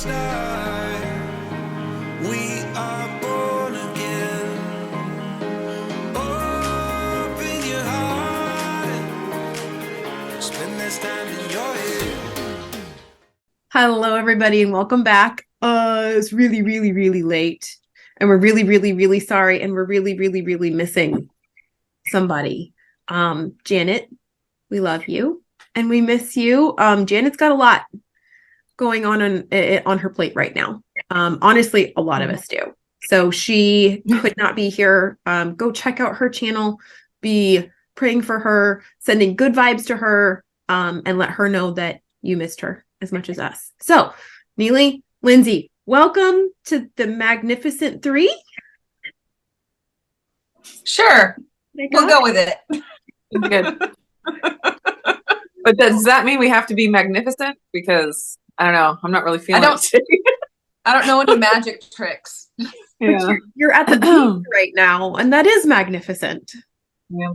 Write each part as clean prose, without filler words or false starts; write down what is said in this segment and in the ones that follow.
this life. We are born again. Open your heart. Spend this time in your head. Hello, everybody, and welcome back. It's really, really, really late, and we're really, really, really sorry, and we're really, really, really missing somebody. Janet, we love you, and we miss you. Janet's got a lot going on her plate right now. Honestly, a lot of us do. So she could not be here. Go check out her channel. Be praying for her, sending good vibes to her, and let her know that you missed her as much as us. So, Neely, Lindsay, welcome to the Magnificent Three. Sure, we'll go with it. Good. But does that mean we have to be magnificent? Because I don't know, I'm not really feeling it. I don't know any magic tricks. Yeah. You're at the beach right now, and that is magnificent. Yeah.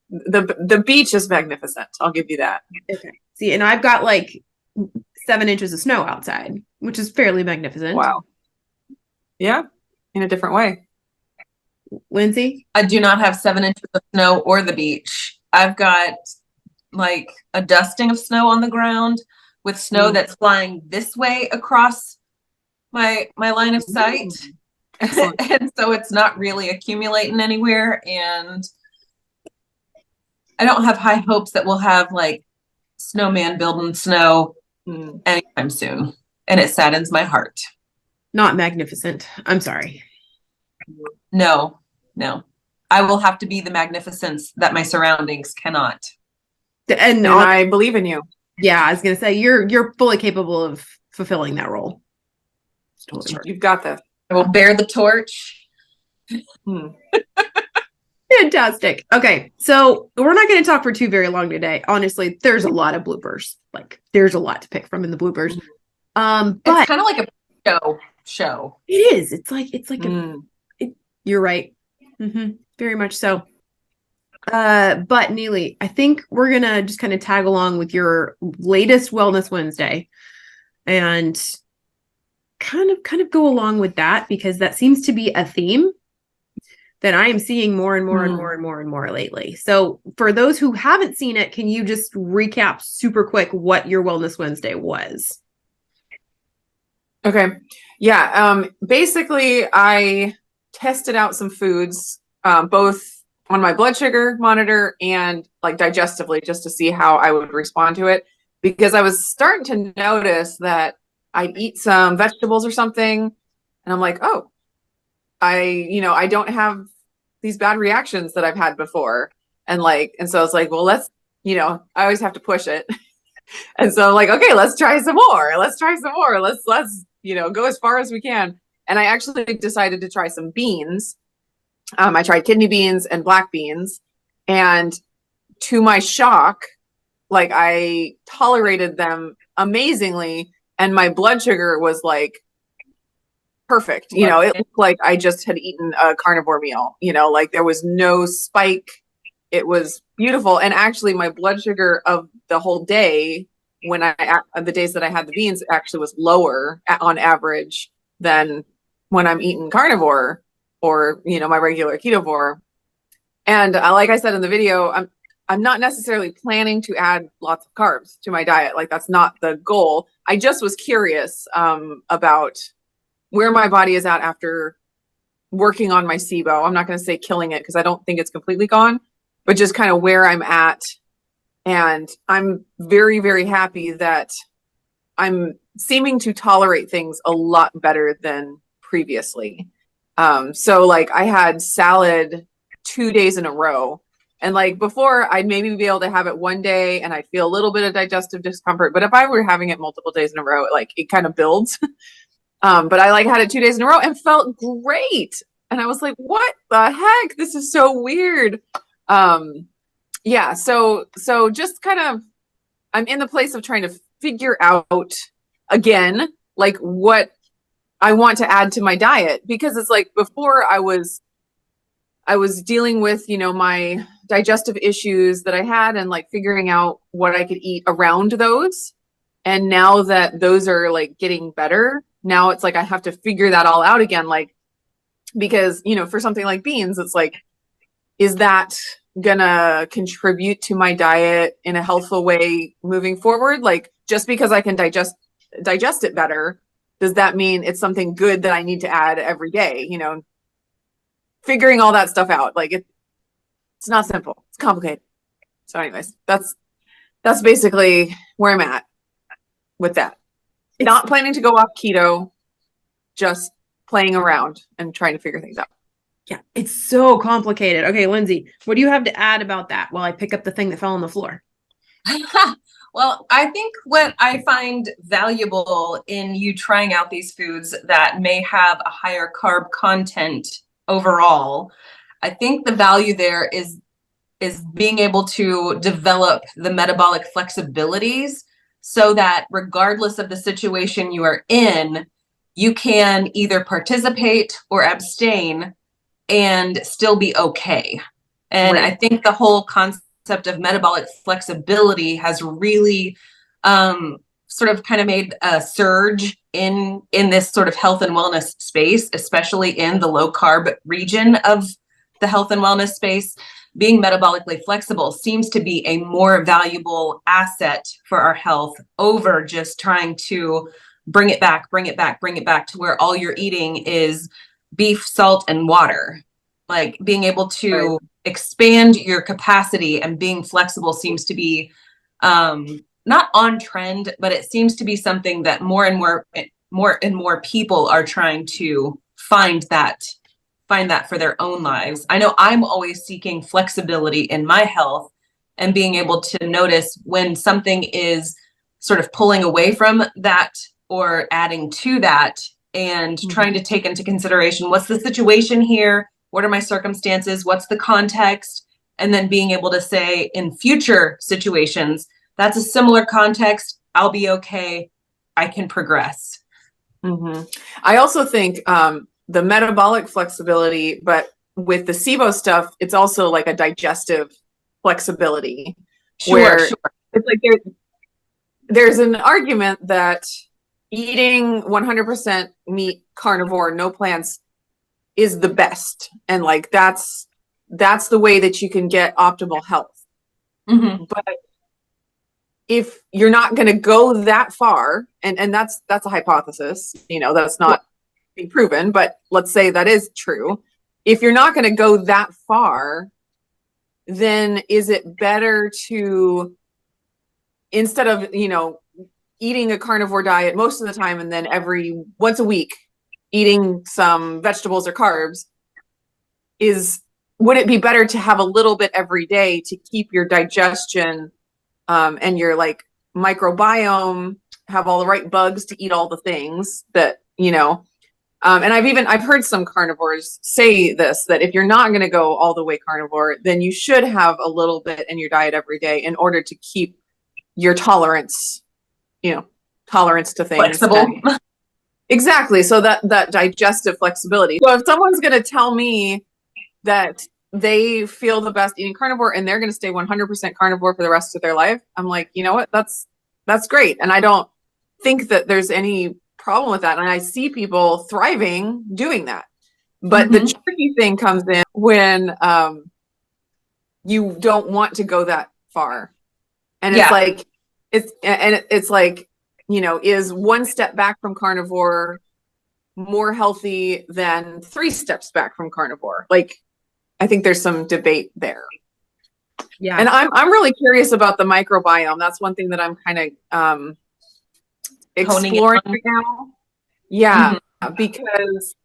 The beach is magnificent. I'll give you that. Okay. See, and I've got like 7 inches of snow outside, which is fairly magnificent. Wow. Yeah, in a different way. Lindsay? I do not have 7 inches of snow or the beach. I've got like a dusting of snow on the ground with snow that's flying this way across my line of sight. And so it's not really accumulating anywhere. And I don't have high hopes that we'll have like snowman building snow anytime soon. And it saddens my heart. Not magnificent. I'm sorry. No. I will have to be the magnificence that my surroundings cannot. And I believe in you. Yeah, I was gonna say you're fully capable of fulfilling that role. Totally. You've got this. I will bear the torch. Fantastic. Okay, so we're not going to talk for too very long today. Honestly, there's a lot of bloopers. Like, there's a lot to pick from in the bloopers. But it's kind of like a show. It is. It's like you're right. Very much so. But Neely, I think we're gonna just kind of tag along with your latest Wellness Wednesday, and kind of go along with that, because that seems to be a theme that I am seeing more and more and more and more and more lately. So for those who haven't seen it, can you just recap super quick what your Wellness Wednesday was? Okay. Yeah. Basically, I tested out some foods, both on my blood sugar monitor and like digestively, just to see how I would respond to it. Because I was starting to notice that I'd eat some vegetables or something, and I'm like, oh, I don't have these bad reactions that I've had before. And so I was like, well, let's, I always have to push it. And so I'm like, okay, let's try some more. Let's go as far as we can. And I actually decided to try some beans. I tried kidney beans and black beans, and to my shock, like, I tolerated them amazingly. And my blood sugar was like perfect. It looked like I just had eaten a carnivore meal, like there was no spike. It was beautiful. And actually my blood sugar of the whole day, the days that I had the beans, actually was lower on average than when I'm eating carnivore or, my regular ketovore. And like I said in the video, I'm not necessarily planning to add lots of carbs to my diet. Like, that's not the goal. I just was curious about where my body is at after working on my SIBO. I'm not going to say killing it, because I don't think it's completely gone, but just kind of where I'm at. And I'm very, very happy that I'm seeming to tolerate things a lot better than previously. So like, I had salad 2 days in a row. And like before, I'd maybe be able to have it one day and I'd feel a little bit of digestive discomfort. But if I were having it multiple days in a row, like, it kind of builds. But I had it 2 days in a row and felt great. And I was like, what the heck? This is so weird. Yeah. So just kind of, I'm in the place of trying to figure out again, like, what I want to add to my diet, because it's like before I was dealing with, my digestive issues that I had, and like figuring out what I could eat around those. And now that those are like getting better, now it's like I have to figure that all out again. Like, because, you know, for something like beans, it's like, is that gonna contribute to my diet in a healthful way moving forward? Like, just because I can digest it better, does that mean it's something good that I need to add every day? You know, figuring all that stuff out. Like, it's not simple. It's complicated. So anyways, that's basically where I'm at with that. Not planning to go off keto, just playing around and trying to figure things out. Yeah, it's so complicated. Okay, Lindsay, what do you have to add about that while I pick up the thing that fell on the floor? Well, I think what I find valuable in you trying out these foods that may have a higher carb content overall, I think the value there is being able to develop the metabolic flexibilities so that regardless of the situation you are in, you can either participate or abstain and still be okay. And Right. I think the whole concept of metabolic flexibility has really sort of kind of made a surge in this sort of health and wellness space, especially in the low carb region of the health and wellness space. Being metabolically flexible seems to be a more valuable asset for our health over just trying to bring it back to where all you're eating is beef, salt, and water. Like being able to expand your capacity and being flexible seems to be not on trend, but it seems to be something that more and more people are trying to find that for their own lives. I know I'm always seeking flexibility in my health and being able to notice when something is sort of pulling away from that or adding to that, and trying to take into consideration what's the situation here, what are my circumstances, what's the context, and then being able to say in future situations, that's a similar context, I'll be okay, I can progress. I also think the metabolic flexibility, but with the SIBO stuff, it's also like a digestive flexibility. Sure. It's like there's an argument that eating 100% meat, carnivore, no plants is the best. And like, that's the way that you can get optimal health. But if you're not going to go that far, and that's a hypothesis, you know, that's not being proven, but let's say that is true. If you're not going to go that far, then is it better to, instead of, you know, eating a carnivore diet most of the time and then once a week eating some vegetables or carbs, would it be better to have a little bit every day to keep your digestion and your like microbiome, have all the right bugs to eat all the things that, you know, and I've heard some carnivores say this, that if you're not going to go all the way carnivore, then you should have a little bit in your diet every day in order to keep your tolerance to things. Flexible. Exactly. So that digestive flexibility. So if someone's going to tell me that they feel the best eating carnivore and they're going to stay 100% carnivore for the rest of their life, I'm like, you know what? That's great. And I don't think that there's any problem with that. And I see people thriving doing that. But the tricky thing comes in when you don't want to go that far. And it's like, you know, is one step back from carnivore more healthy than 3 steps back from carnivore? Like, I think there's some debate there. Yeah. And I'm really curious about the microbiome. That's one thing that I'm kind of exploring right now. Yeah, because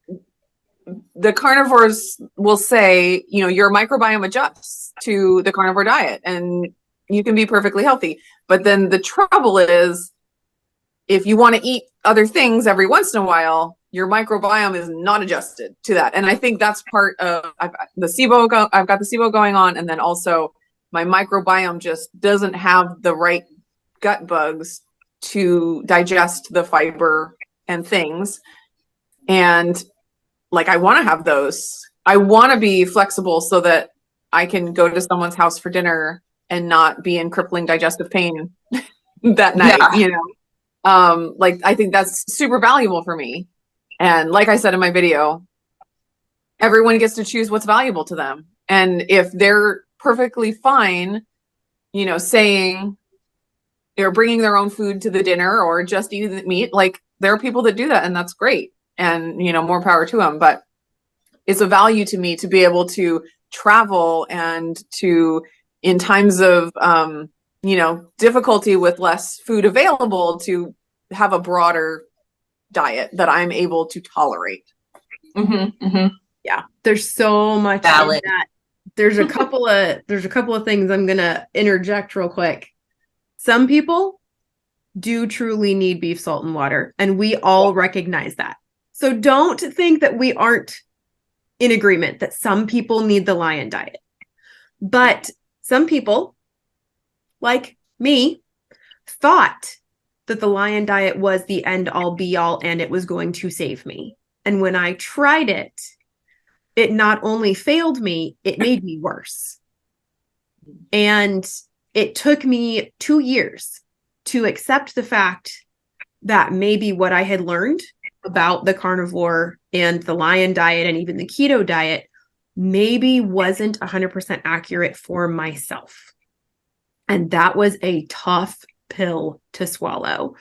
the carnivores will say, you know, your microbiome adjusts to the carnivore diet and you can be perfectly healthy. But then the trouble is, if you want to eat other things every once in a while, your microbiome is not adjusted to that. And I think that's part of I've got the SIBO going on. And then also my microbiome just doesn't have the right gut bugs to digest the fiber and things. And like, I want to have those. I want to be flexible so that I can go to someone's house for dinner and not be in crippling digestive pain that night, you know? Like, I think that's super valuable for me. And like I said in my video, everyone gets to choose what's valuable to them. And if they're perfectly fine, you know, saying they're bringing their own food to the dinner or just eating the meat, like there are people that do that, and that's great. And, you know, more power to them. But it's a value to me to be able to travel and to, in times of, you know, difficulty with less food available, to have a broader diet that I'm able to tolerate. Yeah, there's so much in Valid. that. There's a couple of things I'm gonna interject real quick. Some people do truly need beef, salt, and water, and we all recognize that. So don't think that we aren't in agreement that some people need the lion diet. But some people, like me, thought that the lion diet was the end all be all and it was going to save me. And when I tried it, it not only failed me, it made me worse. And it took me 2 years to accept the fact that maybe what I had learned about the carnivore and the lion diet and even the keto diet maybe wasn't 100% accurate for myself. And that was a tough pill to swallow.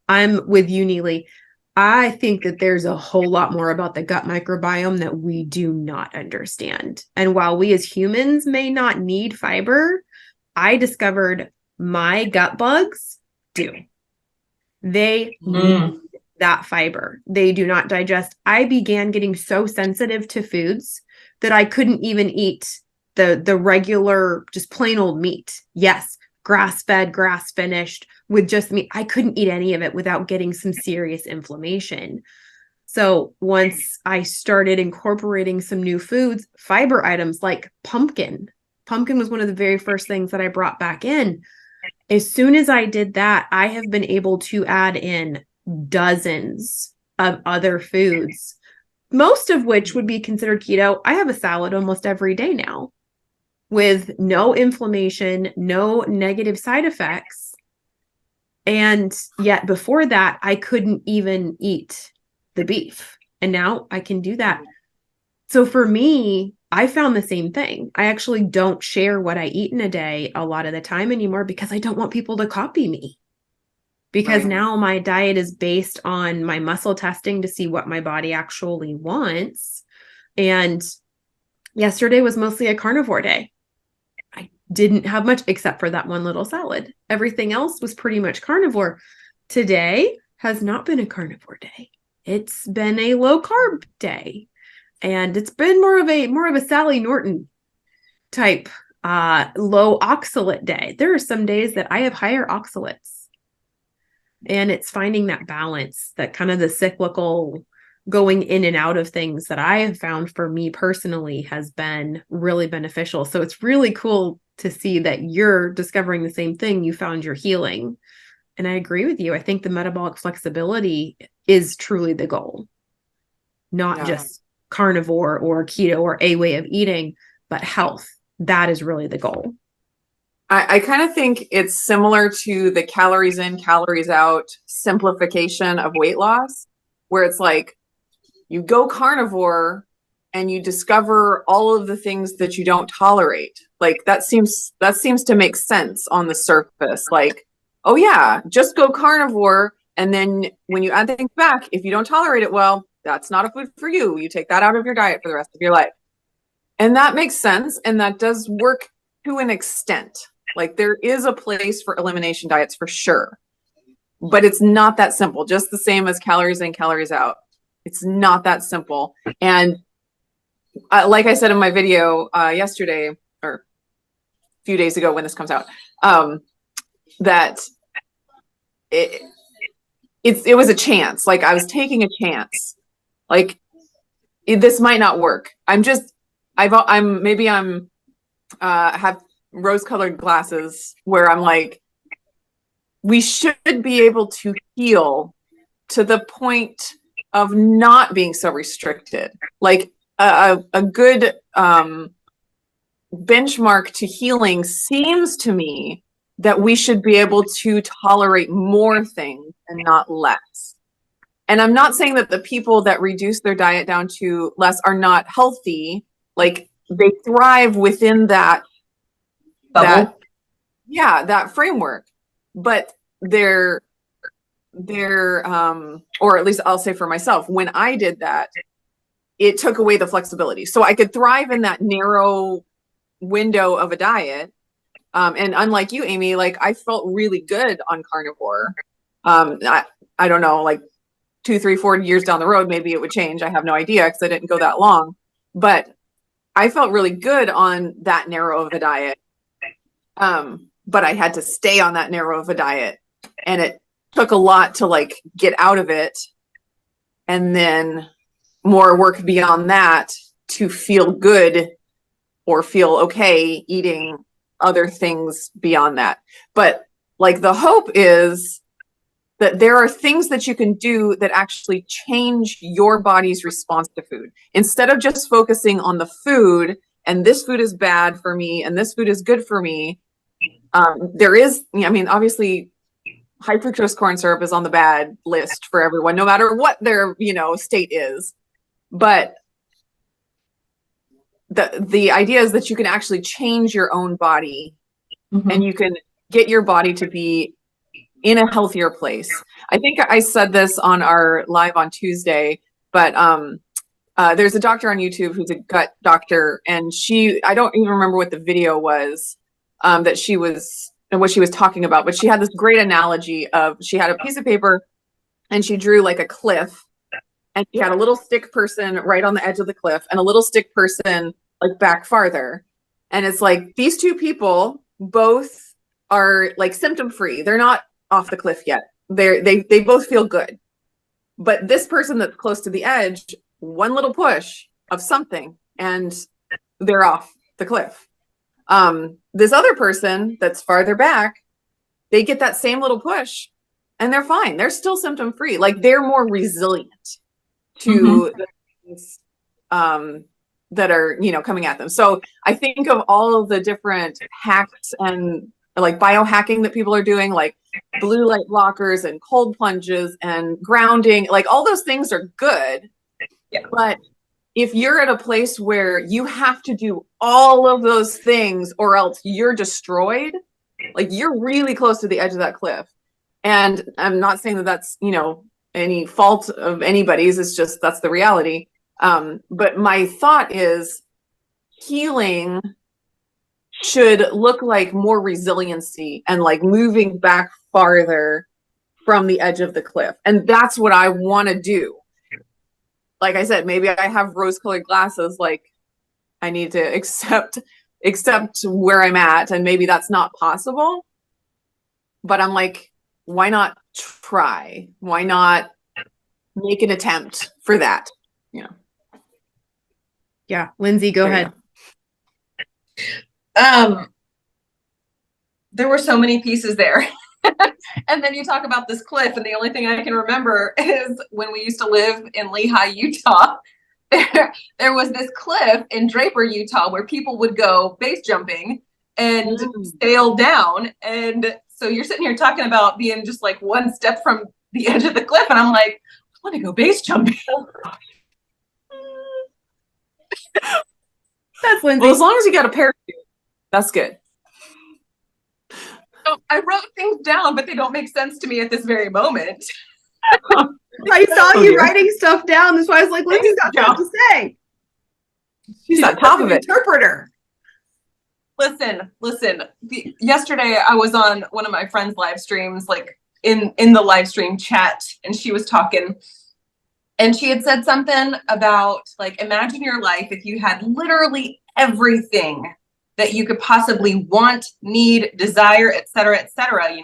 I'm with you, Neely. I think that there's a whole lot more about the gut microbiome that we do not understand. And while we as humans may not need fiber, I discovered my gut bugs do. They need that fiber. They do not digest. I began getting so sensitive to foods that I couldn't even eat the regular, just plain old meat. Yes, grass-fed, grass-finished with just meat. I couldn't eat any of it without getting some serious inflammation. So once I started incorporating some new foods, fiber items like pumpkin was one of the very first things that I brought back in. As soon as I did that, I have been able to add in dozens of other foods, most of which would be considered keto. I have a salad almost every day now with no inflammation, no negative side effects. And yet before that, I couldn't even eat the beef. And now I can do that. So for me, I found the same thing. I actually don't share what I eat in a day a lot of the time anymore because I don't want people to copy me. Because now my diet is based on my muscle testing to see what my body actually wants. And yesterday was mostly a carnivore day. I didn't have much except for that one little salad. Everything else was pretty much carnivore. Today has not been a carnivore day. It's been a low carb day. And it's been more of a Sally Norton type low oxalate day. There are some days that I have higher oxalates. And it's finding that balance, that kind of the cyclical going in and out of things that I have found for me personally has been really beneficial. So it's really cool to see that you're discovering the same thing. You found your healing. And I agree with you. I think the metabolic flexibility is truly the goal, not just carnivore or keto or a way of eating, but health. That is really the goal. I kind of think it's similar to the calories in, calories out simplification of weight loss, where it's like you go carnivore and you discover all of the things that you don't tolerate. Like that seems to make sense on the surface. Like, oh yeah, just go carnivore. And then when you add things back, if you don't tolerate it well, that's not a food for you. You take that out of your diet for the rest of your life. And that makes sense. And that does work to an extent. Like there is a place for elimination diets for sure, but it's not that simple. Just the same as calories in, calories out. It's not that simple. And like I said in my video yesterday or a few days ago when this comes out, that it was a chance. Like I was taking a chance. Like this might not work. I'm have rose-colored glasses where I'm like, we should be able to heal to the point of not being so restricted. Like a good benchmark to healing seems to me that we should be able to tolerate more things and not less. And I'm not saying that the people that reduce their diet down to less are not healthy. Like, they thrive within that Bubble. that framework. But they're or at least I'll say for myself, when I did that, it took away the flexibility. So I could thrive in that narrow window of a diet. And unlike you, Amy, like, I felt really good on carnivore. I don't know, like 2, 3, 4 years down the road, maybe it would change. I have no idea because I didn't go that long, but I felt really good on that narrow of a diet. But I had to stay on that narrow of a diet, and it took a lot to like get out of it. And then more work beyond that to feel good or feel okay eating other things beyond that. But like, the hope is that there are things that you can do that actually change your body's response to food. Instead of just focusing on the food and this food is bad for me and this food is good for me. There is, I mean, obviously high fructose corn syrup is on the bad list for everyone, no matter what their, state is. But the idea is that you can actually change your own body, and you can get your body to be in a healthier place. I think I said this on our live on Tuesday, but there's a doctor on YouTube who's a gut doctor, and I don't even remember what the video was that she was and what she was talking about, but she had this great analogy of, she had a piece of paper and she drew like a cliff, and she had a little stick person right on the edge of the cliff and a little stick person like back farther. And it's like, these two people both are like symptom free. They're not off the cliff yet. They both feel good. But this person that's close to the edge, one little push of something and they're off the cliff. This other person that's farther back, they get that same little push and they're fine. They're still symptom free. Like, they're more resilient to the things that are, coming at them. So I think of all of the different hacks and like biohacking that people are doing, like blue light blockers and cold plunges and grounding, like all those things are good. Yeah. But if you're at a place where you have to do all of those things or else you're destroyed, like, you're really close to the edge of that cliff. And I'm not saying that that's, any fault of anybody's. It's just, that's the reality. But my thought is, healing should look like more resiliency and like moving back farther from the edge of the cliff. And that's what I want to do. Like I said, maybe I have rose-colored glasses. Like, I need to accept where I'm at, and maybe that's not possible. But I'm like, why not try? Why not make an attempt for that? Yeah, Lindsay, go ahead. There were so many pieces there. And then you talk about this cliff, and the only thing I can remember is when we used to live in Lehigh, Utah, there was this cliff in Draper, Utah, where people would go base jumping and sail down. And so you're sitting here talking about being just like one step from the edge of the cliff, and I'm like, I want to go base jumping. That's Lindsay. Well, as long as you got a parachute, that's good. So I wrote things down, but they don't make sense to me at this very moment. I saw you writing stuff down. That's why I was like, Lindsay's got stuff to say. She's on top of it. Interpreter. Listen. Yesterday I was on one of my friend's live streams, like in the live stream chat, and she was talking, and she had said something about, like, imagine your life if you had literally everything that you could possibly want, need, desire, et cetera,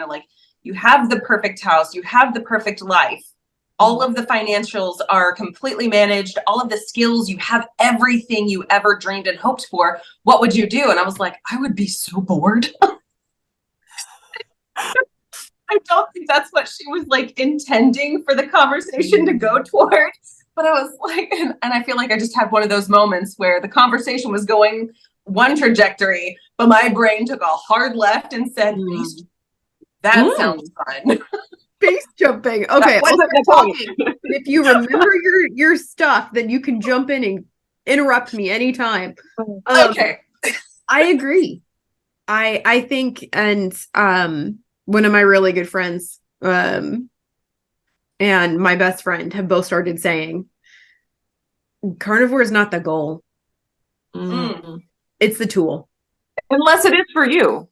like, you have the perfect house, you have the perfect life, all of the financials are completely managed, all of the skills, you have everything you ever dreamed and hoped for. What would you do? And I was like, I would be so bored. I don't think that's what she was like intending for the conversation to go toward. But I was like, and I feel like I just had one of those moments where the conversation was going one trajectory, but my brain took a hard left and said, that sounds fun. Base jumping. Okay. That wasn't the talking. If you remember your stuff, then you can jump in and interrupt me anytime. Okay. I agree. I think, and one of my really good friends and my best friend have both started saying carnivore is not the goal. It's the tool. Unless it is for you.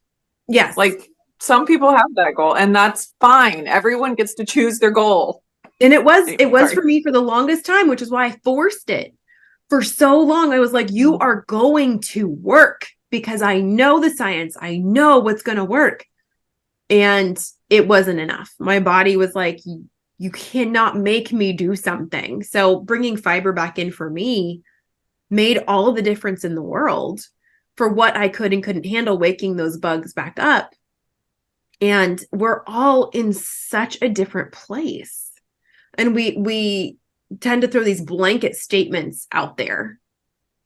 Yes. Like some people have that goal and that's fine. Everyone gets to choose their goal. And it was for me for the longest time, which is why I forced it for so long. I was like, you are going to work because I know the science. I know what's going to work. And it wasn't enough. My body was like, you cannot make me do something. So bringing fiber back in for me made all the difference in the world for what I could and couldn't handle, waking those bugs back up. And we're all in such a different place. And we tend to throw these blanket statements out there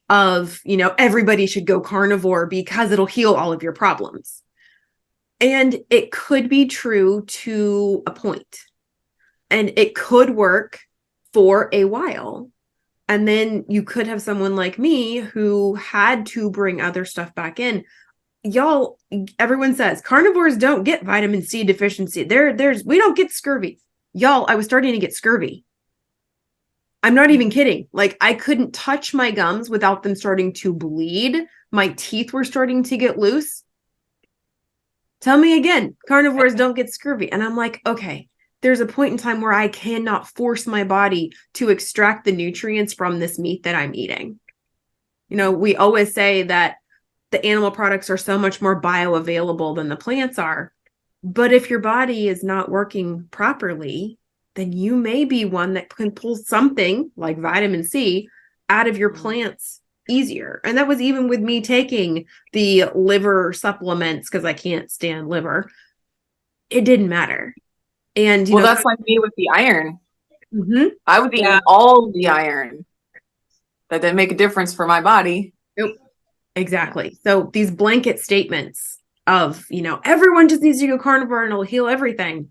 of, everybody should go carnivore because it'll heal all of your problems. And it could be true to a point. And it could work for a while. And then you could have someone like me who had to bring other stuff back in. Y'all, everyone says carnivores don't get vitamin C deficiency. We don't get scurvy. Y'all, I was starting to get scurvy. I'm not even kidding. Like I couldn't touch my gums without them starting to bleed. My teeth were starting to get loose. Tell me again, carnivores don't get scurvy. And I'm like, okay, there's a point in time where I cannot force my body to extract the nutrients from this meat that I'm eating. We always say that the animal products are so much more bioavailable than the plants are. But if your body is not working properly, then you may be one that can pull something like vitamin C out of your plants easier. And that was even with me taking the liver supplements because I can't stand liver. It didn't matter. And that's like me with the iron. I was eating all the iron. That didn't make a difference for my body. Nope. Exactly. So these blanket statements of, everyone just needs to go carnivore and it'll heal everything.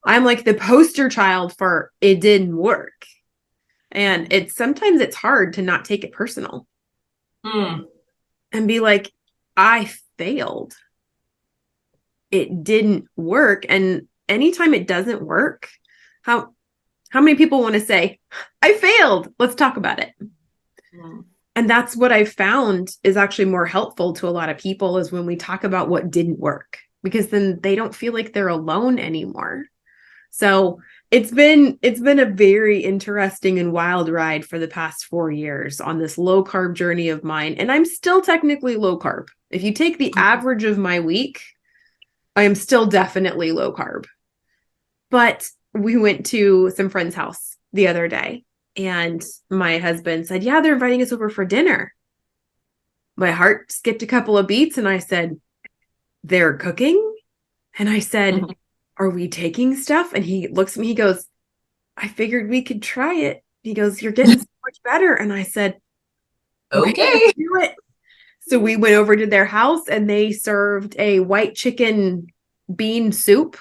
I'm like the poster child for it didn't work. And sometimes it's hard to not take it personal and be like, I failed. It didn't work. And anytime it doesn't work, how many people want to say, I failed? Let's talk about it. And that's what I found is actually more helpful to a lot of people is when we talk about what didn't work, because then they don't feel like they're alone anymore. So it's been a very interesting and wild ride for the past 4 years on this low carb journey of mine. And I'm still technically low carb. If you take the average of my week, I am still definitely low carb. But we went to some friend's house the other day. And my husband said, yeah, they're inviting us over for dinner. My heart skipped a couple of beats and I said, they're cooking? And I said, are we taking stuff? And he looks at me, he goes, I figured we could try it. He goes, you're getting so much better. And I said, okay, let's do it. So we went over to their house and they served a white chicken bean soup.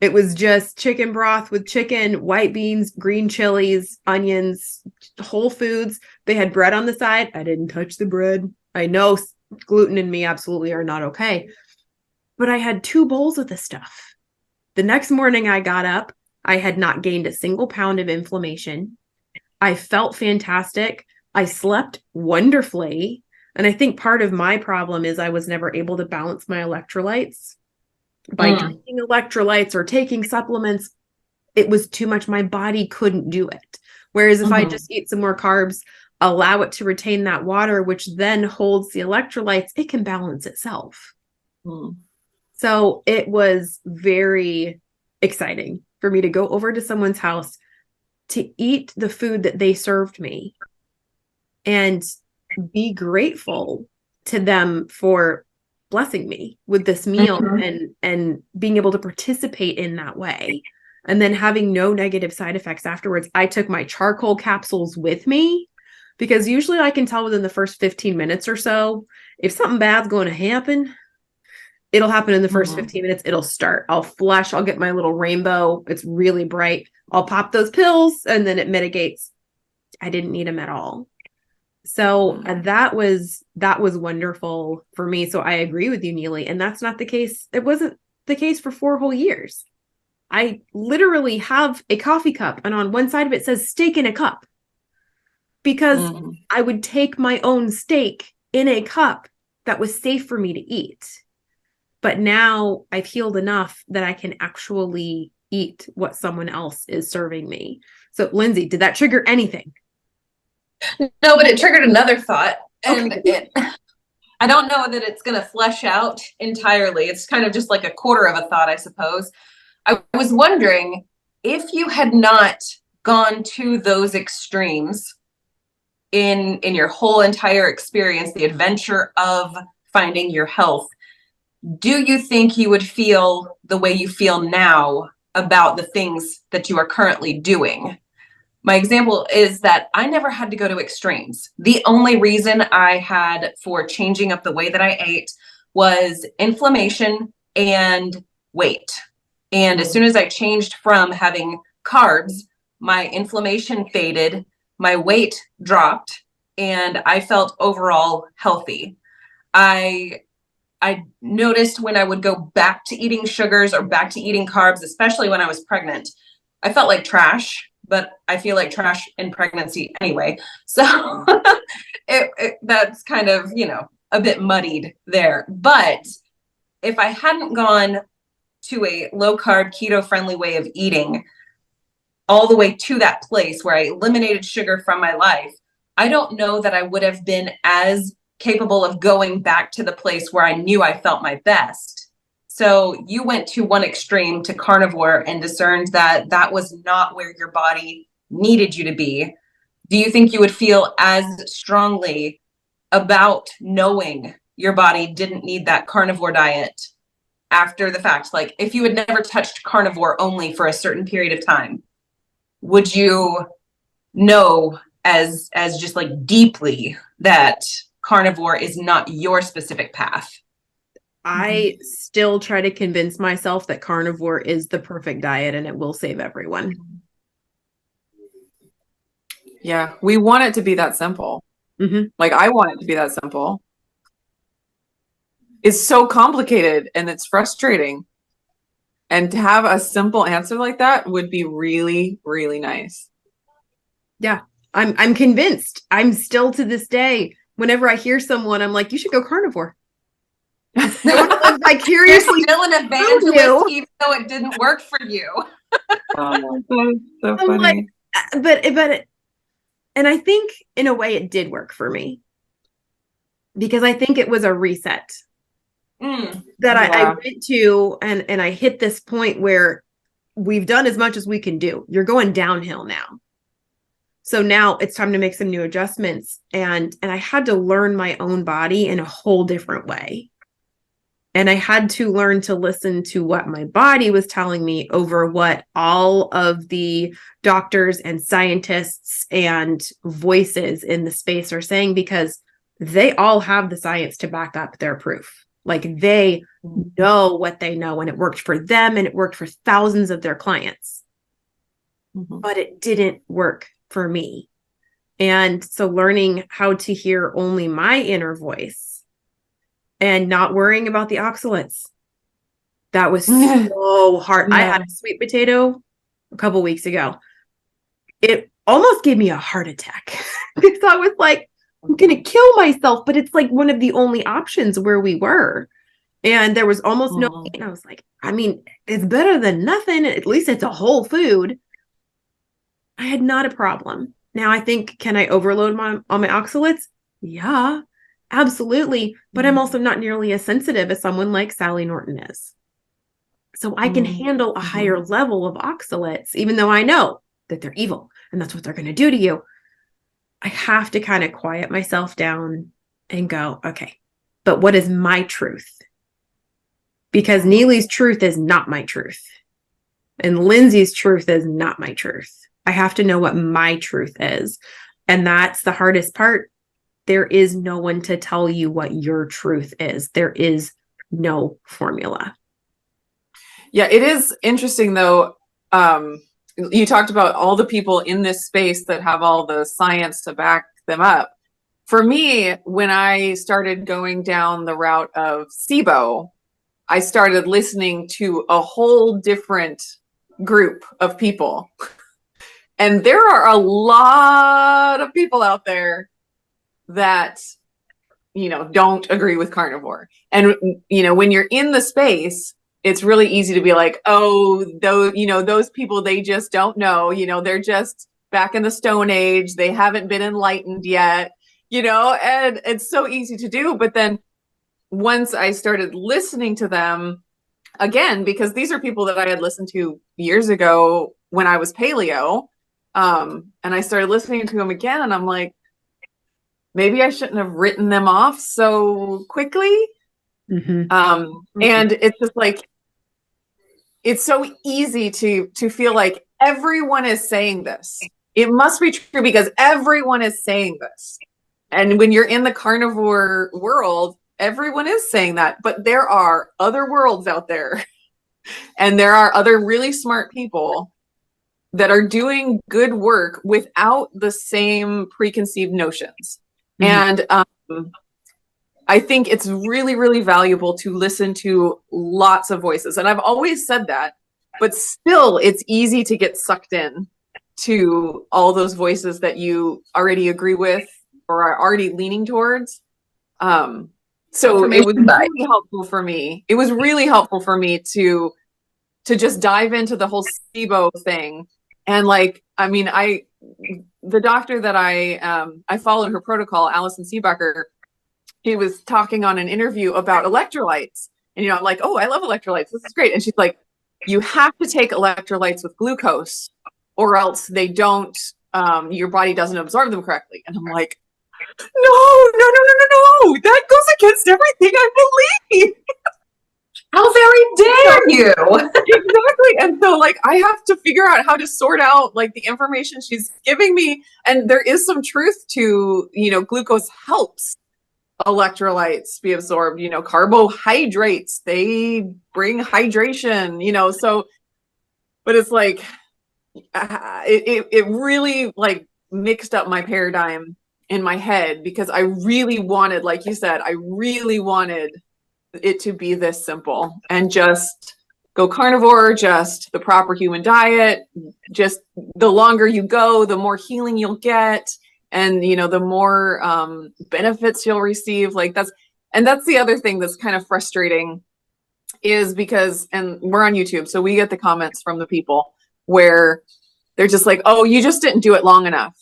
It was just chicken broth with chicken, white beans, green chilies, onions, whole foods. They had bread on the side. I didn't touch the bread. I know gluten and me absolutely are not okay. But I had 2 bowls of this stuff. The next morning I got up. I had not gained a single pound of inflammation. I felt fantastic. I slept wonderfully. And I think part of my problem is I was never able to balance my electrolytes. By drinking electrolytes or taking supplements, it was too much. My body couldn't do it. Whereas if I just eat some more carbs, allow it to retain that water, which then holds the electrolytes, it can balance itself. So it was very exciting for me to go over to someone's house to eat the food that they served me and be grateful to them for blessing me with this meal and being able to participate in that way. And then having no negative side effects afterwards. I took my charcoal capsules with me because usually I can tell within the first 15 minutes or so if something bad's going to happen. It'll happen in the first 15 minutes. It'll start. I'll flush. I'll get my little rainbow. It's really bright. I'll pop those pills and then it mitigates. I didn't need them at all. So that was wonderful for me. So I agree with you, Neely. And that's not the case. It wasn't the case for 4 whole years. I literally have a coffee cup and on one side of it says steak in a cup because I would take my own steak in a cup that was safe for me to eat. But now I've healed enough that I can actually eat what someone else is serving me. So, Lindsay, did that trigger anything? No, but it triggered another thought. And Okay. I don't know that it's going to flesh out entirely. It's kind of just like a quarter of a thought, I suppose. I was wondering if you had not gone to those extremes in your whole entire experience, the adventure of finding your health, do you think you would feel the way you feel now about the things that you are currently doing? My example is that I never had to go to extremes. The only reason I had for changing up the way that I ate was inflammation and weight. And as soon as I changed from having carbs, my inflammation faded, my weight dropped, and I felt overall healthy. I noticed when I would go back to eating sugars or back to eating carbs, especially when I was pregnant, I felt like trash, but I feel like trash in pregnancy anyway. So that's kind of, a bit muddied there. But if I hadn't gone to a low carb, keto friendly way of eating all the way to that place where I eliminated sugar from my life, I don't know that I would have been as capable of going back to the place where I knew I felt my best. So you went to one extreme, to carnivore, and discerned that that was not where your body needed you to be. Do you think you would feel as strongly about knowing your body didn't need that carnivore diet after the fact? Like if you had never touched carnivore only for a certain period of time, would you know as just like deeply that carnivore is not your specific path? I still try to convince myself that carnivore is the perfect diet and it will save everyone. Yeah, we want it to be that simple. Like I want it to be that simple. It's so complicated and it's frustrating. And to have a simple answer like that would be really, really nice. Yeah, I'm convinced. I'm still to this day, whenever I hear someone, I'm like, you should go carnivore. Vicariously, still an evangelist, even though it didn't work for you. Oh, that's so funny. But and I think in a way it did work for me because I think it was a reset that I went to, and I hit this point where we've done as much as we can do. You're going downhill now. So now it's time to make some new adjustments. And I had to learn my own body in a whole different way. And I had to learn to listen to what my body was telling me over what all of the doctors and scientists and voices in the space are saying, because they all have the science to back up their proof. Like they know what they know, and it worked for them and it worked for thousands of their clients. But it didn't work for me. And so learning how to hear only my inner voice and not worrying about the oxalates. That was so hard. I had a sweet potato a couple weeks ago. It almost gave me a heart attack because I was like, I'm going to kill myself. But it's like one of the only options where we were. And there was almost no meat. And I was like, I mean, it's better than nothing. At least it's a whole food. I had not a problem. Now I think, can I overload on my oxalates? Yeah. Absolutely. But I'm also not nearly as sensitive as someone like Sally Norton is. So I can handle a higher level of oxalates, even though I know that they're evil and that's what they're going to do to you. I have to kind of quiet myself down and go, okay, but what is my truth? Because Neely's truth is not my truth. And Lindsay's truth is not my truth. I have to know what my truth is. And that's the hardest part. There is no one to tell you what your truth is. There is no formula. Yeah, it is interesting though. You talked about all the people in this space that have all the science to back them up. For me, when I started going down the route of SIBO, I started listening to a whole different group of people. And there are a lot of people out there that, don't agree with carnivore. And, when you're in the space, it's really easy to be like, oh, those people, they just don't know, they're just back in the Stone Age. They haven't been enlightened yet, and it's so easy to do. But then once I started listening to them again, because these are people that I had listened to years ago when I was paleo, and I started listening to them again, and I'm like, maybe I shouldn't have written them off so quickly. And it's just like, it's so easy to feel like everyone is saying this. It must be true because everyone is saying this. And when you're in the carnivore world, everyone is saying that, but there are other worlds out there. And there are other really smart people that are doing good work without the same preconceived notions. And I think it's really, really valuable to listen to lots of voices. And I've always said that, but still it's easy to get sucked in to all those voices that you already agree with or are already leaning towards. So it was really helpful for me. It was really helpful for me to just dive into the whole SIBO thing. And the doctor that I followed her protocol, Allison Seebacher, he was talking on an interview about electrolytes. And, I'm like, oh, I love electrolytes. This is great. And she's like, you have to take electrolytes with glucose or else they don't, your body doesn't absorb them correctly. And I'm like, no. That goes against everything I believe. How very dare you? Exactly. And so I have to figure out how to sort out the information she's giving me. And there is some truth to, glucose helps electrolytes be absorbed, carbohydrates, they bring hydration, so, but it's it really mixed up my paradigm in my head because I really wanted, like you said, I really wanted it to be this simple and just go carnivore, just the proper human diet, just the longer you go, the more healing you'll get. And, the more benefits you'll receive, that's the other thing that's kind of frustrating is because, and we're on YouTube, so we get the comments from the people where they're just like, oh, you just didn't do it long enough.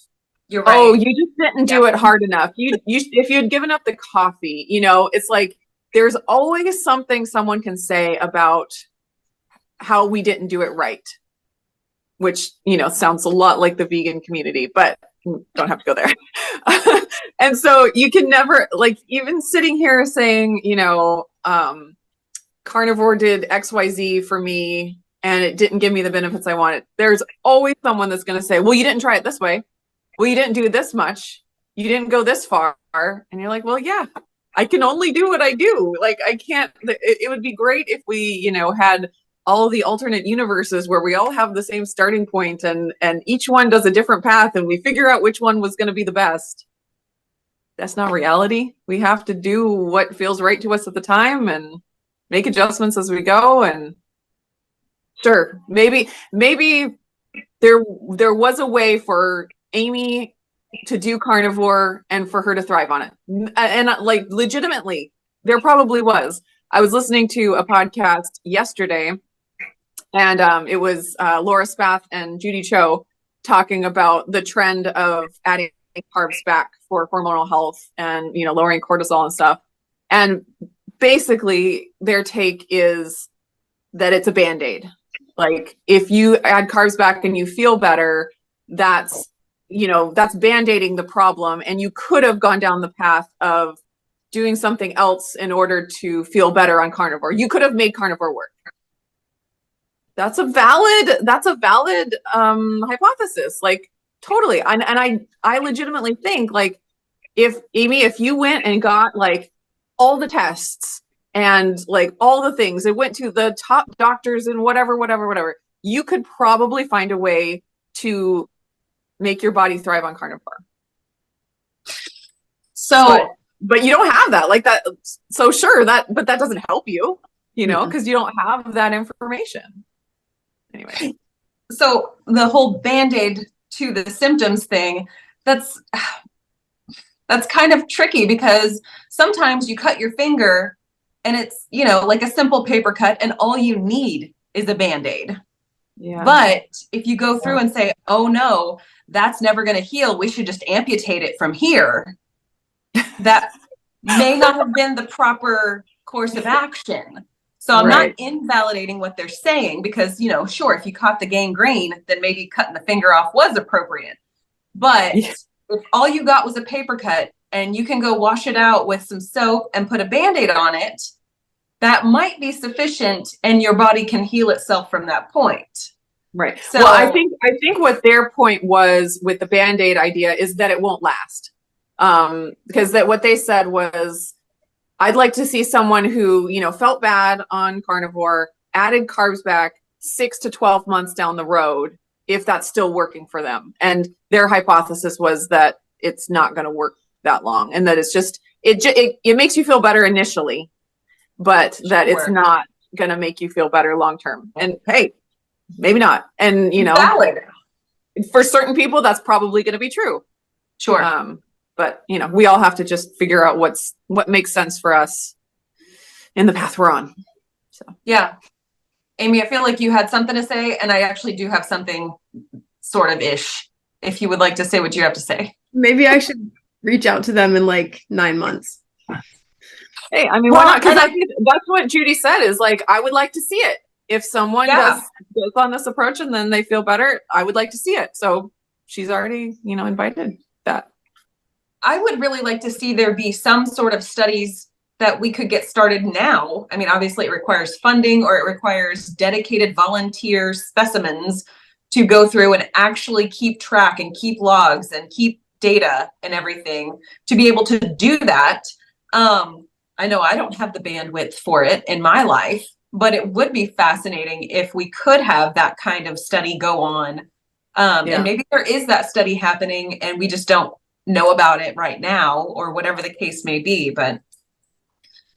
You're right. Oh, you just didn't do it hard enough. If you had given up the coffee, it's like, there's always something someone can say about how we didn't do it right, which, sounds a lot like the vegan community, but don't have to go there. And so you can never, even sitting here saying, carnivore did XYZ for me and it didn't give me the benefits I wanted. There's always someone that's going to say, well, you didn't try it this way. Well, you didn't do this much. You didn't go this far. And you're like, well, yeah, I can only do what I do. I can't, it would be great if we, had all the alternate universes where we all have the same starting point and each one does a different path and we figure out which one was going to be the best. That's not reality. We have to do what feels right to us at the time and make adjustments as we go. And sure, maybe there was a way for Amy to do carnivore and for her to thrive on it. And legitimately, there probably was. I was listening to a podcast yesterday and it was Laura Spath and Judy Cho talking about the trend of adding carbs back for hormonal health and, lowering cortisol and stuff. And basically their take is that it's a Band-Aid. If you add carbs back and you feel better, that's Band-Aiding the problem. And you could have gone down the path of doing something else in order to feel better on carnivore. You could have made carnivore work. That's a valid hypothesis. Totally. And I legitimately think like, if Amy, if you went and got like all the tests and like all the things, it went to the top doctors and whatever, you could probably find a way to make your body thrive on carnivore. So, but you don't have that like that. So sure, but that doesn't help you, you know, because you don't have that information. Anyway. So the whole Band-Aid to the symptoms thing, that's kind of tricky, because sometimes you cut your finger and it's, you know, like a simple paper cut and all you need is a Band-Aid. Yeah. But if you go through and say, oh no, that's never going to heal, we should just amputate it from here, that may not have been the proper course of action. So I'm not invalidating what they're saying, because, you know, sure, if you caught the gangrene, then maybe cutting the finger off was appropriate. But if all you got was a paper cut and you can go wash it out with some soap and put a Band-Aid on it, that might be sufficient and your body can heal itself from that point. Right. So well, I think what their point was with the Band-Aid idea is that it won't last. Because what they said was, I'd like to see someone who, you know, felt bad on carnivore, added carbs back 6 to 12 months down the road, if that's still working for them. And their hypothesis was that it's not going to work that long, and that it's just, it makes you feel better initially, but that it's not going to make you feel better long term. And hey, maybe not. And, you know, valid. For certain people, that's probably going to be true. Sure. But, you know, we all have to just figure out what makes sense for us in the path we're on. So, yeah. Amy, I feel like you had something to say, and I actually do have something sort of ish. If you would like to say what you have to say. Maybe I should reach out to them in like 9 months. Hey, I mean, why not? Because I think that's what Judy said, is like, I would like to see it. If someone goes on this approach and then they feel better, I would like to see it. So she's already, you know, invited that. I would really like to see there be some sort of studies that we could get started now. I mean, obviously it requires funding, or it requires dedicated volunteer specimens to go through and actually keep track and keep logs and keep data and everything to be able to do that. I know I don't have the bandwidth for it in my life, but it would be fascinating if we could have that kind of study go on. And maybe there is that study happening and we just don't know about it right now, or whatever the case may be. But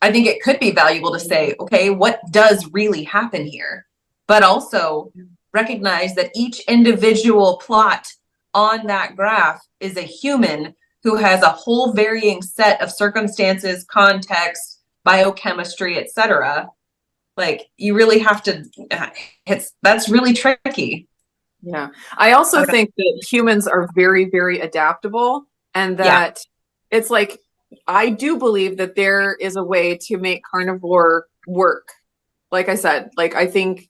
I think it could be valuable to say, okay, what does really happen here? But also recognize that each individual plot on that graph is a human who has a whole varying set of circumstances, context, biochemistry, etc. Like, you really have to, that's really tricky. Yeah. I also think that humans are very, very adaptable, and that it's like, I do believe that there is a way to make carnivore work. Like I said, like, I think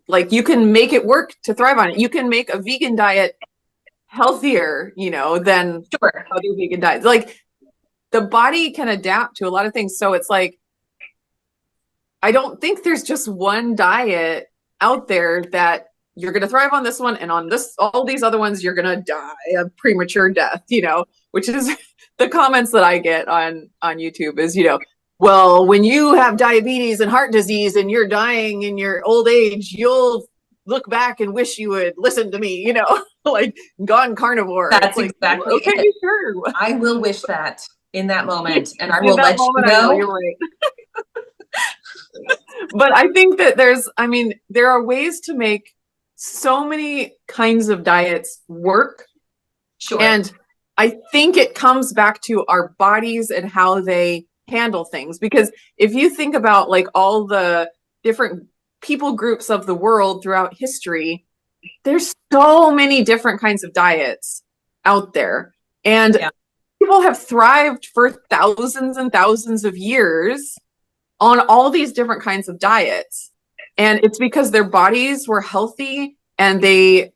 like you can make it work to thrive on it. You can make a vegan diet healthier, you know, than other vegan diets. Like, the body can adapt to a lot of things. So it's like, I don't think there's just one diet out there that you're going to thrive on this one, and on this, all these other ones, you're going to die a premature death, you know, which is the comments that I get on YouTube is, you know, well, when you have diabetes and heart disease and you're dying in your old age, you'll look back and wish you would listen to me, you know, like, gone carnivore. That's like, exactly okay, it. Sure. I will wish that in that moment, and I will let you know. You're right. But I think that there are ways to make so many kinds of diets work. Sure. And I think it comes back to our bodies and how they handle things. Because if you think about like all the different people groups of the world throughout history, there's so many different kinds of diets out there. And people have thrived for thousands and thousands of years on all these different kinds of diets. And it's because their bodies were healthy and they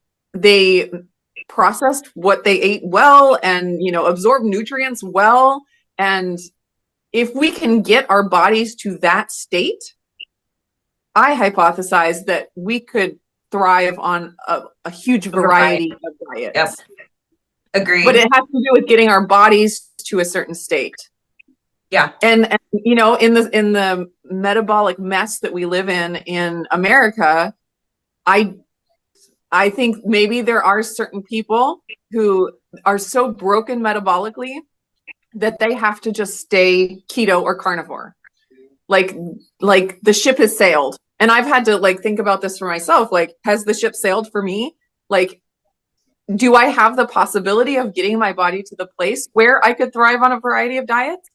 processed what they ate well, and, you know, absorbed nutrients well. And if we can get our bodies to that state, I hypothesize that we could thrive on a huge variety of diets. Yep. Agreed. But it has to do with getting our bodies to a certain state. Yeah. And you know, in the metabolic mess that we live in America, I think maybe there are certain people who are so broken metabolically that they have to just stay keto or carnivore. Like the ship has sailed. And I've had to like think about this for myself. Like, has the ship sailed for me? Like, do I have the possibility of getting my body to the place where I could thrive on a variety of diets?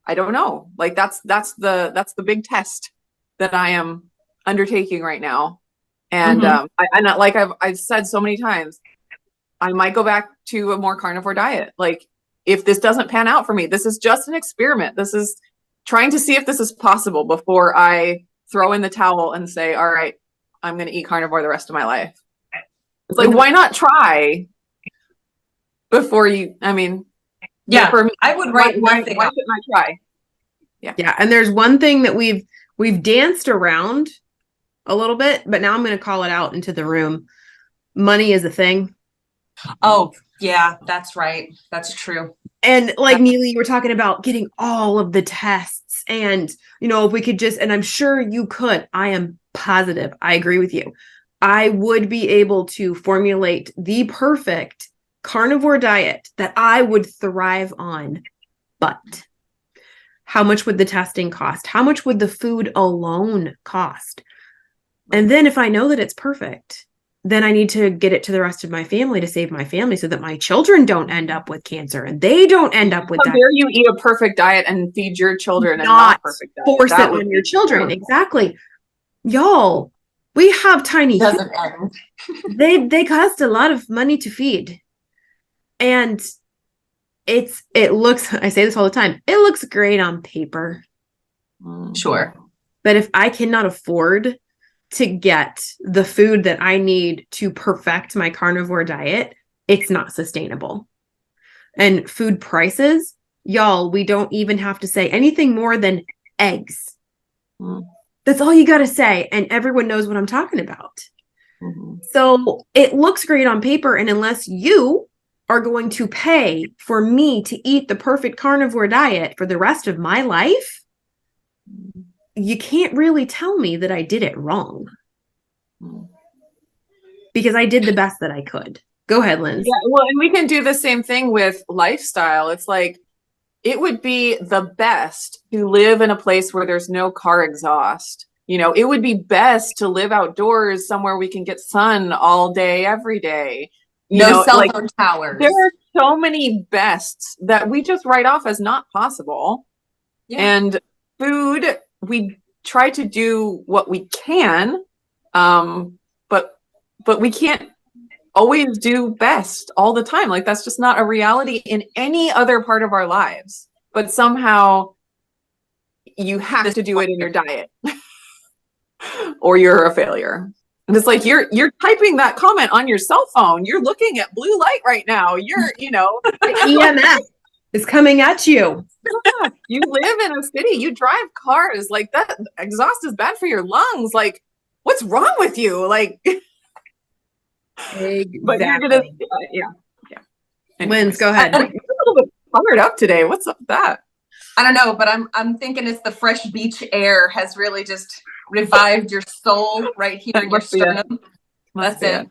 I don't know. Like that's the big test that I am undertaking right now. And like I've said so many times, I might go back to a more carnivore diet. Like, if this doesn't pan out for me, this is just an experiment. This is trying to see if this is possible before I throw in the towel and say, all right, I'm going to eat carnivore the rest of my life. It's like, why not try before you, I mean, yeah, for me, I would write why nothing shouldn't I try? Yeah. And there's one thing that we've danced around a little bit, but now I'm going to call it out into the room. Money is a thing. Oh, yeah, that's right. That's true. And like Neely, you were talking about getting all of the tests, and you know, if we could just, and I'm sure you could, I am positive, I agree with you, I would be able to formulate the perfect carnivore diet that I would thrive on. But how much would the testing cost? How much would the food alone cost? And then if I know that it's perfect, then I need to get it to the rest of my family to save my family so that my children don't end up with cancer and they don't end up with How that. dare you eat a perfect diet and feed your children a Not not perfect diet? force it on your children. Exactly. Y'all, we have tiny Doesn't humans. end. They cost a lot of money to feed. And it looks, I say this all the time, it looks great on paper. Sure. But if I cannot afford to get the food that I need to perfect my carnivore diet, it's not sustainable. And food prices, y'all, we don't even have to say anything more than eggs. That's all you got to say. And everyone knows what I'm talking about. So it looks great on paper. And unless you are going to pay for me to eat the perfect carnivore diet for the rest of my life, you can't really tell me that I did it wrong. Because I did the best that I could. Go ahead, Linz. Yeah, well, and we can do the same thing with lifestyle. It's like, it would be the best to live in a place where there's no car exhaust. You know, it would be best to live outdoors somewhere we can get sun all day, every day. No cell phone towers. There are so many bests that we just write off as not possible. Yeah. And food, we try to do what we can, but we can't always do best all the time. Like, that's just not a reality in any other part of our lives. But somehow you have to do it in your diet or you're a failure. And it's like, you're typing that comment on your cell phone. You're looking at blue light right now. You're, you know, EMF is coming at you. You live in a city, you drive cars, like that exhaust is bad for your lungs. Like, what's wrong with you? Like, exactly. But you're gonna, yeah. Linz, go ahead. You're a little bit fired up today. What's up with that? I don't know, but I'm thinking it's the fresh beach air has really just revived your soul right here in your sternum. That's it.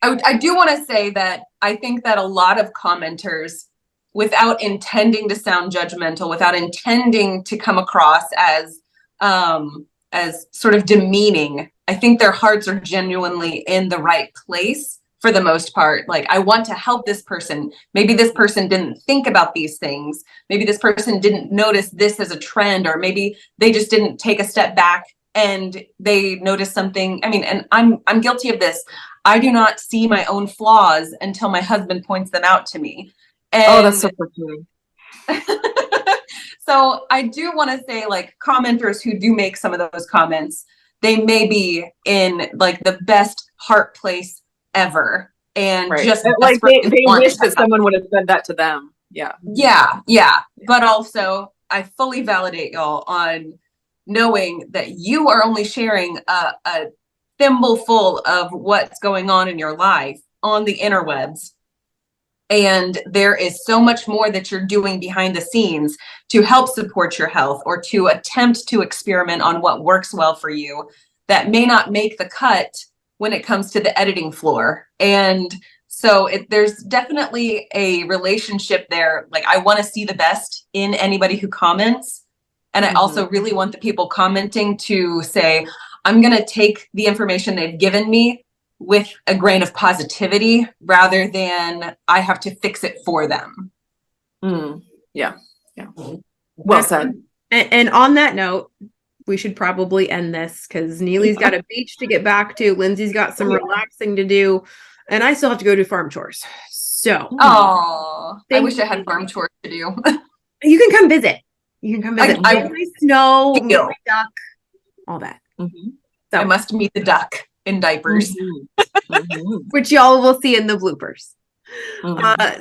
I do want to say that I think that a lot of commenters, without intending to sound judgmental, without intending to come across as sort of demeaning, I think their hearts are genuinely in the right place for the most part. Like, I want to help this person. Maybe this person didn't think about these things. Maybe this person didn't notice this as a trend, or maybe they just didn't take a step back and they noticed something. I mean, and I'm guilty of this. I do not see my own flaws until my husband points them out to me. And that's so frustrating. So I do want to say, like, commenters who do make some of those comments, they may be in like the best heart place ever, and just like they wish that someone would have said that to them. Yeah. But also, I fully validate y'all on knowing that you are only sharing a thimbleful of what's going on in your life on the interwebs. And there is so much more that you're doing behind the scenes to help support your health or to attempt to experiment on what works well for you that may not make the cut when it comes to the editing floor. And so there's definitely a relationship there. Like, I want to see the best in anybody who comments. And I also really want the people commenting to say, I'm going to take the information they've given me with a grain of positivity rather than I have to fix it for them. Yeah. Well said. And on that note, we should probably end this because Neely's got a beach to get back to. Lindsay's got some relaxing to do. And I still have to go do farm chores. So. Oh, I wish I had farm chores to do. You can come visit. You can come visit. I snow, meet my duck, all that. So, I must meet the duck in diapers. Which y'all will see in the bloopers.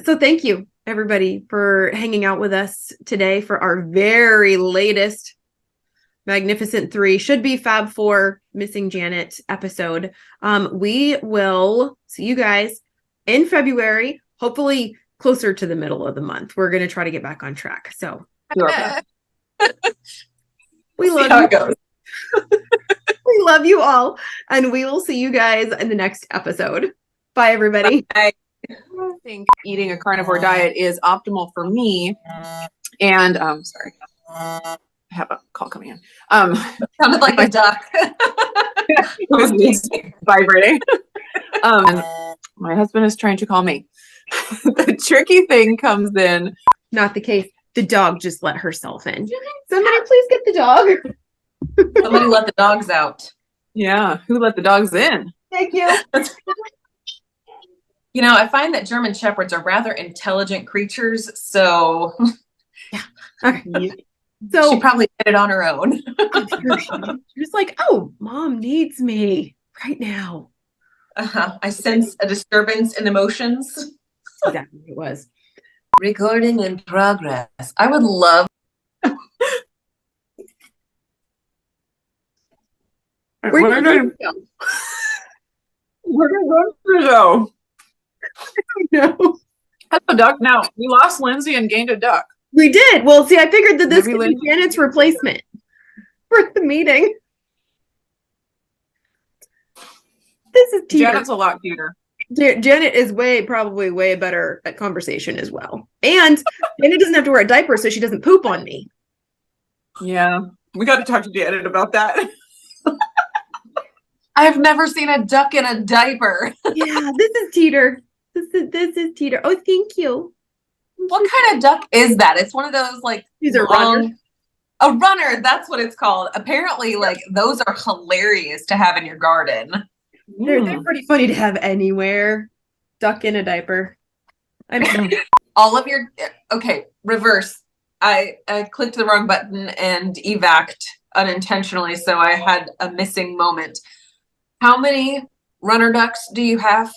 So thank you, everybody, for hanging out with us today for our very latest Magnificent 3, should be Fab 4, Missing Janet episode. We will see you guys in February, hopefully closer to the middle of the month. We're going to try to get back on track. So we love you. We love you all, and we will see you guys in the next episode. Bye, everybody. I think eating a carnivore diet is optimal for me. And sorry, I have a call coming in. Sounded like a duck. It was me vibrating. My husband is trying to call me. The tricky thing comes in. Not the case. The dog just let herself in. Somebody please get the dog. Somebody let the dogs out. Yeah, who let the dogs in? Thank you. You know, I find that German Shepherds are rather intelligent creatures, so yeah. Okay. So she probably did it on her own. She was like, "Oh, mom needs me right now." I sense a disturbance in emotions. Exactly, it was. Recording in progress. I would love. Where are you going? We're going to go to the show. No. Hello, duck. Now, we lost Lindsay and gained a duck. We did. Well, see, I figured that this Maybe could be Janet's replacement for the meeting. This is Teeter. Janet's a lot cuter. Janet is probably way better at conversation as well. And Janet doesn't have to wear a diaper, so she doesn't poop on me. Yeah. We got to talk to Janet about that. I've never seen a duck in a diaper. Yeah, this is Teeter. This is Teeter. Oh, thank you. What kind of duck is that? It's one of those like He's a runner. A runner, that's what it's called. Apparently, like those are hilarious to have in your garden. They're pretty funny to have anywhere. Duck in a diaper. I mean, all of your reverse. I clicked the wrong button and evac'd unintentionally, so I had a missing moment. How many runner ducks do you have?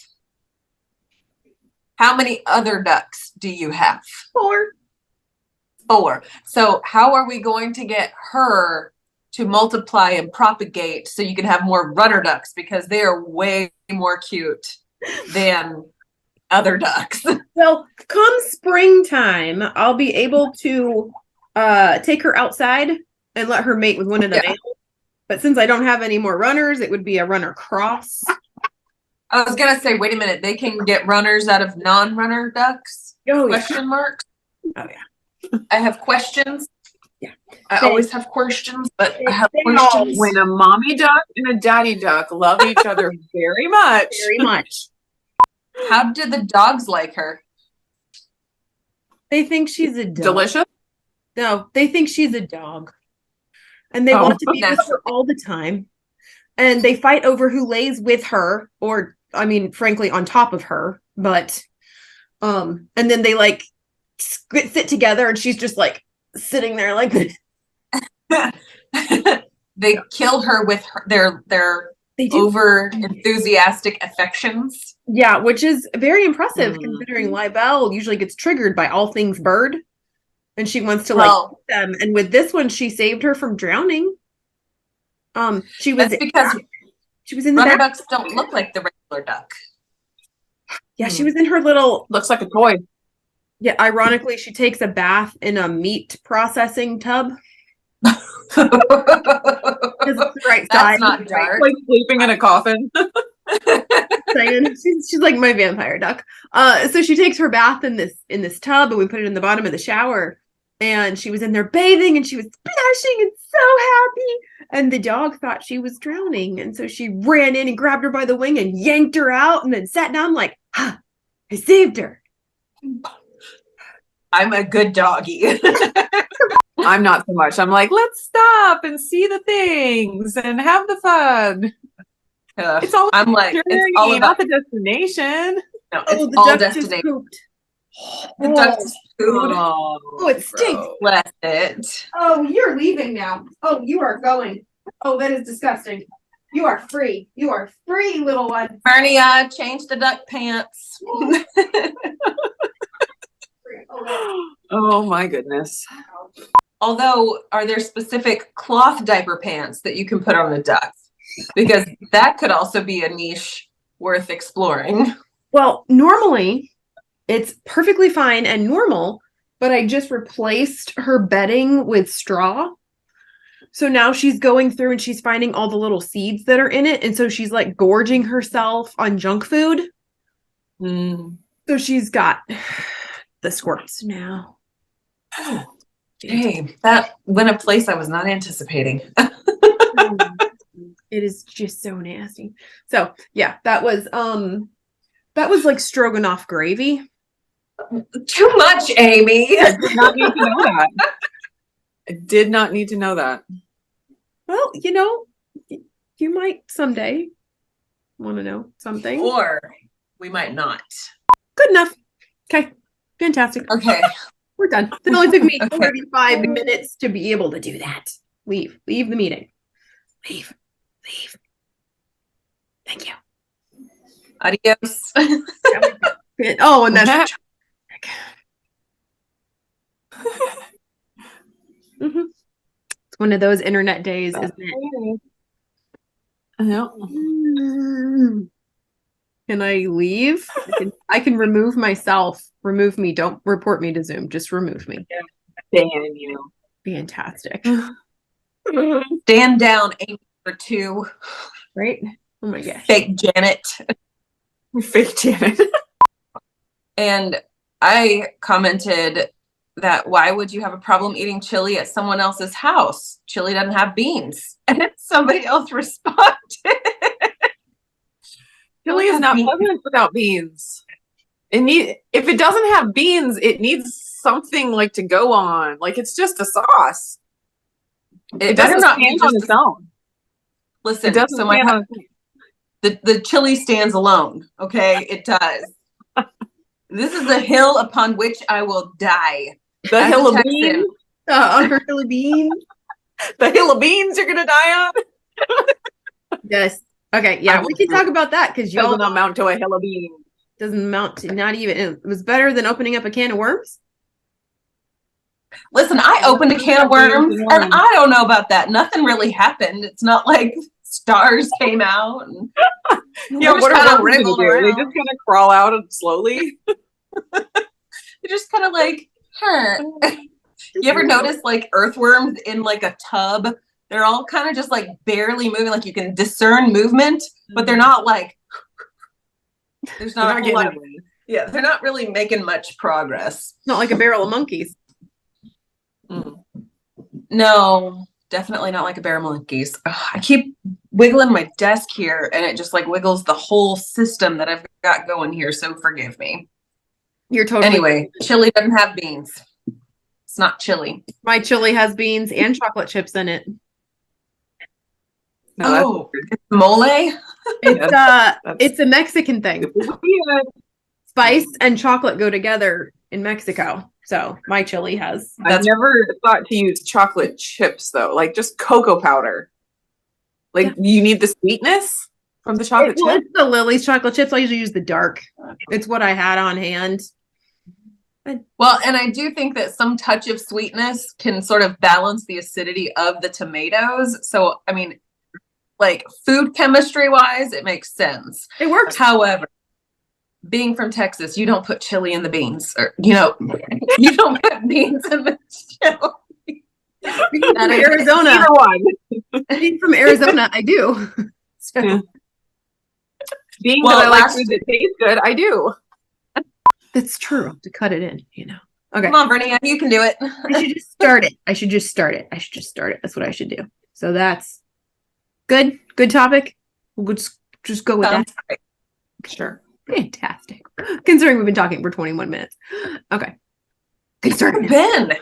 How many other ducks do you have? 4. So how are we going to get her to multiply and propagate so you can have more runner ducks, because they are way more cute than other ducks? Well, come springtime, I'll be able to take her outside and let her mate with one of the males. But since I don't have any more runners, it would be a runner cross. I was gonna say, wait a minute, they can get runners out of non-runner ducks? Oh, Question marks? Oh yeah. I have questions. Yeah. I always have questions, but I have questions. When a mommy duck and a daddy duck love each other very much. Very much. How do the dogs like her? They think she's a dog. Delicious? No, they think she's a dog. And they want to be with her all the time. And they fight over who lays with her, or I mean, frankly, on top of her. But and then they like sit together, and she's just like sitting there like this. They kill her with their over enthusiastic affections. Yeah, which is very impressive considering Libelle usually gets triggered by all things bird. And she wants to like them. And with this one, she saved her from drowning. She was that's because She was in the Rubber bath. ducks don't look like the regular duck. Yeah, she was in her little. Looks like a toy. Yeah, ironically, she takes a bath in a meat processing tub. That's Because it's the right size. not dark. Like sleeping in a coffin. Saying she's like my vampire duck. So she takes her bath in this tub, and we put it in the bottom of the shower. And she was in there bathing, and she was splashing and so happy. And the dog thought she was drowning, and so she ran in and grabbed her by the wing and yanked her out, and then sat down like, "Ha! I saved her." I'm a good doggy. I'm not so much. I'm like, let's stop and see the things and have the fun. It's all I'm like, journey, it's all not about the destination. no, Oh, it's the all duck just destination. pooped. The duck's food. Oh, it stinks. Bless it. Oh, you're leaving now. Oh, you are going. Oh, that is disgusting. You are free. You are free, little one. Bernie, change the duck pants. Oh my goodness. Although, are there specific cloth diaper pants that you can put on the ducks? Because that could also be a niche worth exploring. Well, normally it's perfectly fine and normal, but I just replaced her bedding with straw. So now she's going through and she's finding all the little seeds that are in it. And so she's like gorging herself on junk food. So she's got the squirts now. Hey, that went a place I was not anticipating. It is just so nasty. So yeah, that was like stroganoff gravy. Too much, Amy. I did not need to know that. I did not need to know that. Well, you might someday want to know something. Or we might not. Good enough. Okay. Fantastic. Okay. We're done. It only took me Okay. 35 minutes to be able to do that. Leave the meeting. Leave. Thank you. Adios. Oh, and that's It's one of those internet days, isn't it? Can I leave? I can remove myself. Remove me. Don't report me to Zoom. Just remove me. Ban you. Fantastic. Stand down, Amy, for 2. Right? Oh my gosh. Fake Janet. Fake Janet. And I commented that why would you have a problem eating chili at someone else's house? Chili doesn't have beans. And somebody else responded. Chili is not pleasant without beans. If it doesn't have beans, it needs something like to go on. Like it's just a sauce. It doesn't stand on its own. Listen, It doesn't so stand on its own. the chili stands alone. Okay, it does. This is a hill upon which I will die. The As hill a of Texan. beans. On her hill of beans. The hill of beans you're gonna die on. Yes. Okay. Yeah, we can talk about that because y'all Doesn't amount to a hill of beans. doesn't amount to not even. It was better than opening up a can of worms. Listen, I opened a can of worms, and I don't know about that. Nothing really happened. It's not like stars came out. And Yeah, they what just are kinda worms gonna wriggled do? They around. just kind of crawl out slowly. They're just kind of like, huh. You ever notice like earthworms in like a tub? They're all kind of just like barely moving, like you can discern movement, but they're not like. There's not a whole lot of, yeah, they're not really making much progress. Not like a barrel of monkeys. No, definitely not like a bear monkeys. Ugh, I keep wiggling my desk here, and it just like wiggles the whole system that I've got going here. So forgive me. You're totally. Anyway, chili doesn't have beans. It's not chili. My chili has beans and chocolate chips in it. No, It's mole. It's a Mexican thing. Spice and chocolate go together in Mexico. So my chili has. I've never thought to use chocolate chips though, like just cocoa powder. Like you need the sweetness from the chocolate chip. It's the Lily's chocolate chips. I usually use the dark. It's what I had on hand. Well, and I do think that some touch of sweetness can sort of balance the acidity of the tomatoes. So, I mean, like food chemistry wise, it makes sense. It works. However, being from Texas, you don't put chili in the beans, or you don't put beans in the chili. Being from Arizona, Either one. being from Arizona, I do. So Yeah. Being Well, that I like last- food that tastes good, I do. that's true. To cut it in, you know. Okay. Come on, Bernie, you can do it. I should just start it. I should just start it. That's what I should do. So that's good. Good topic. We'll just go with that. Sounds great. Sure. Fantastic. Considering we've been talking for 21 minutes. Okay. Concerning. Ben.